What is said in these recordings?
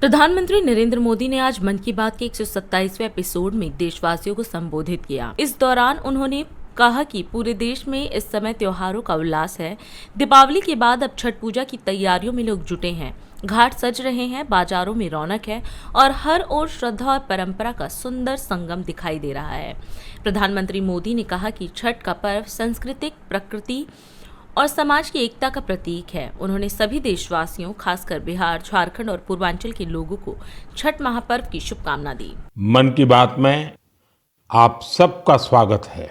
प्रधानमंत्री नरेंद्र मोदी ने आज मन की बात के 127वें एपिसोड में देशवासियों को संबोधित किया। इस दौरान उन्होंने कहा कि पूरे देश में इस समय त्योहारों का उल्लास है। दीपावली के बाद अब छठ पूजा की तैयारियों में लोग जुटे हैं। घाट सज रहे हैं, बाजारों में रौनक है और हर ओर श्रद्धा और परंपरा का सुंदर संगम दिखाई दे रहा है। प्रधानमंत्री मोदी ने कहा कि छठ का पर्व सांस्कृतिक, प्रकृति और समाज की एकता का प्रतीक है। उन्होंने सभी देशवासियों, खासकर बिहार, झारखंड और पूर्वांचल के लोगों को छठ महापर्व की शुभकामना दी। मन की बात में आप सबका स्वागत है।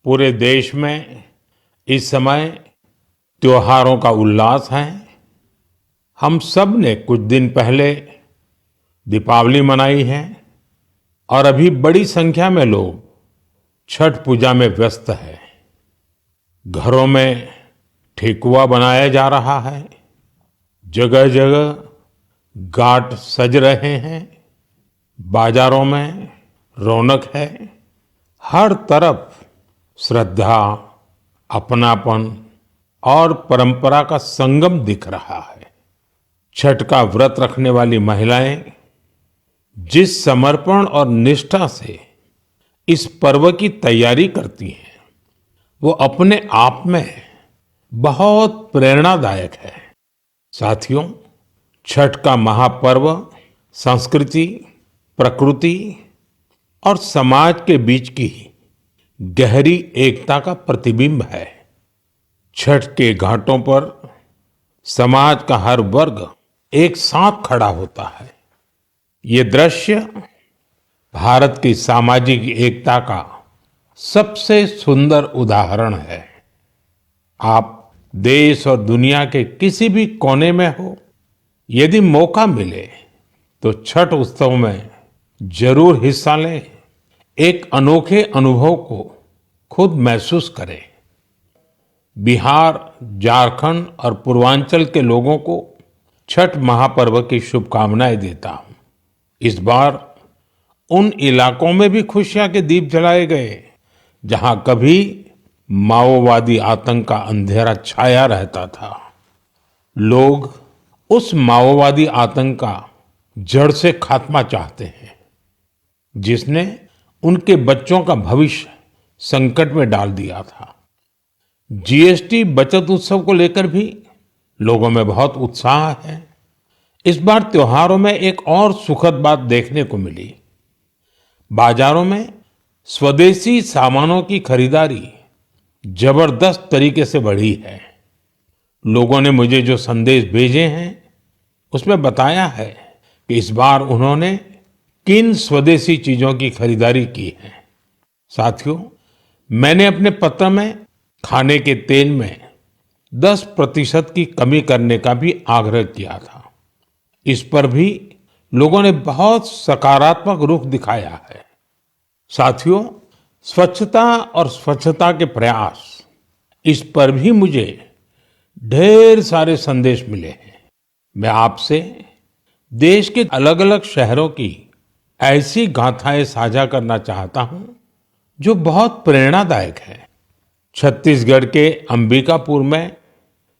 पूरे देश में इस समय त्योहारों का उल्लास है। हम सब ने कुछ दिन पहले दीपावली मनाई है और अभी बड़ी संख्या में लोग छठ पूजा में व्यस्त है। घरों में ठेकुआ बनाया जा रहा है, जगह जगह घाट सज रहे हैं, बाजारों में रौनक है, हर तरफ श्रद्धा, अपनापन और परंपरा का संगम दिख रहा है। छठ का व्रत रखने वाली महिलाएं जिस समर्पण और निष्ठा से इस पर्व की तैयारी करती हैं, वो अपने आप में बहुत प्रेरणादायक है। साथियों, छठ का महापर्व संस्कृति, प्रकृति और समाज के बीच की गहरी एकता का प्रतिबिंब है। छठ के घाटों पर समाज का हर वर्ग एक साथ खड़ा होता है। ये दृश्य भारत की सामाजिक एकता का सबसे सुंदर उदाहरण है। आप देश और दुनिया के किसी भी कोने में हो, यदि मौका मिले तो छठ उत्सव में जरूर हिस्सा लें। एक अनोखे अनुभव को खुद महसूस करें। बिहार, झारखंड और पूर्वांचल के लोगों को छठ महापर्व की शुभकामनाएं देता हूं। इस बार उन इलाकों में भी खुशियां के दीप जलाए गए जहां कभी माओवादी आतंक का अंधेरा छाया रहता था। लोग उस माओवादी आतंक का जड़ से खात्मा चाहते हैं, जिसने उनके बच्चों का भविष्य संकट में डाल दिया था। जीएसटी बचत उत्सव को लेकर भी लोगों में बहुत उत्साह है। इस बार त्योहारों में एक और सुखद बात देखने को मिली। बाजारों में स्वदेशी सामानों की खरीदारी जबरदस्त तरीके से बढ़ी है। लोगों ने मुझे जो संदेश भेजे हैं, उसमें बताया है कि इस बार उन्होंने किन स्वदेशी चीजों की खरीदारी की है। साथियों, मैंने अपने पत्र में खाने के तेल में 10% की कमी करने का भी आग्रह किया था। इस पर भी लोगों ने बहुत सकारात्मक रुख दिखाया है। साथियों, स्वच्छता और स्वच्छता के प्रयास, इस पर भी मुझे ढेर सारे संदेश मिले हैं। मैं आपसे देश के अलग अलग शहरों की ऐसी गाथाएं साझा करना चाहता हूं जो बहुत प्रेरणादायक है। छत्तीसगढ़ के अंबिकापुर में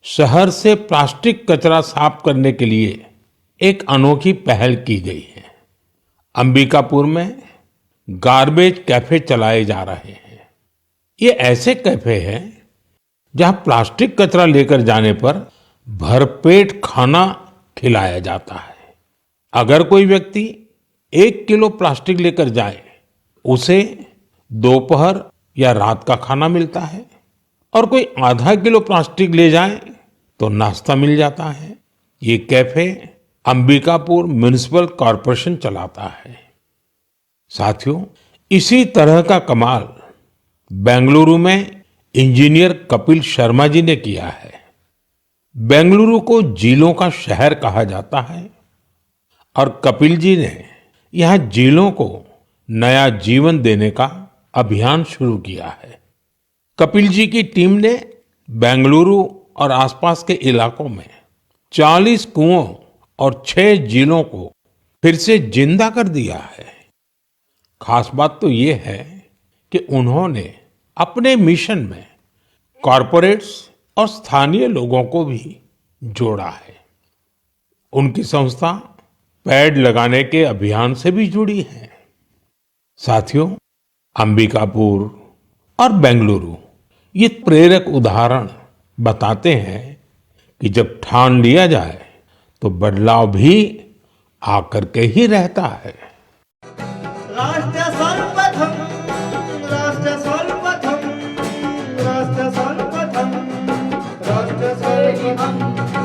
शहर से प्लास्टिक कचरा साफ करने के लिए एक अनोखी पहल की गई है। अंबिकापुर में गार्बेज कैफे चलाए जा रहे हैं। ये ऐसे कैफे हैं जहां प्लास्टिक कचरा लेकर जाने पर भरपेट खाना खिलाया जाता है। अगर कोई व्यक्ति 1 किलो प्लास्टिक लेकर जाए, उसे दोपहर या रात का खाना मिलता है, और कोई आधा किलो प्लास्टिक ले जाए तो नाश्ता मिल जाता है। ये कैफे अंबिकापुर म्युनिसिपल कॉरपोरेशन चलाता है। साथियों, इसी तरह का कमाल बेंगलुरु में इंजीनियर कपिल शर्मा जी ने किया है। बेंगलुरु को झीलों का शहर कहा जाता है और कपिल जी ने यहाँ झीलों को नया जीवन देने का अभियान शुरू किया है। कपिल जी की टीम ने बेंगलुरु और आसपास के इलाकों में 40 कुओं और 6 झीलों को फिर से जिंदा कर दिया है। खास बात तो ये है कि उन्होंने अपने मिशन में कॉरपोरेट्स और स्थानीय लोगों को भी जोड़ा है। उनकी संस्था पेड़ लगाने के अभियान से भी जुड़ी हैं। साथियों, अंबिकापुर और बेंगलुरु ये प्रेरक उदाहरण बताते हैं कि जब ठान लिया जाए तो बदलाव भी आकर के ही रहता है।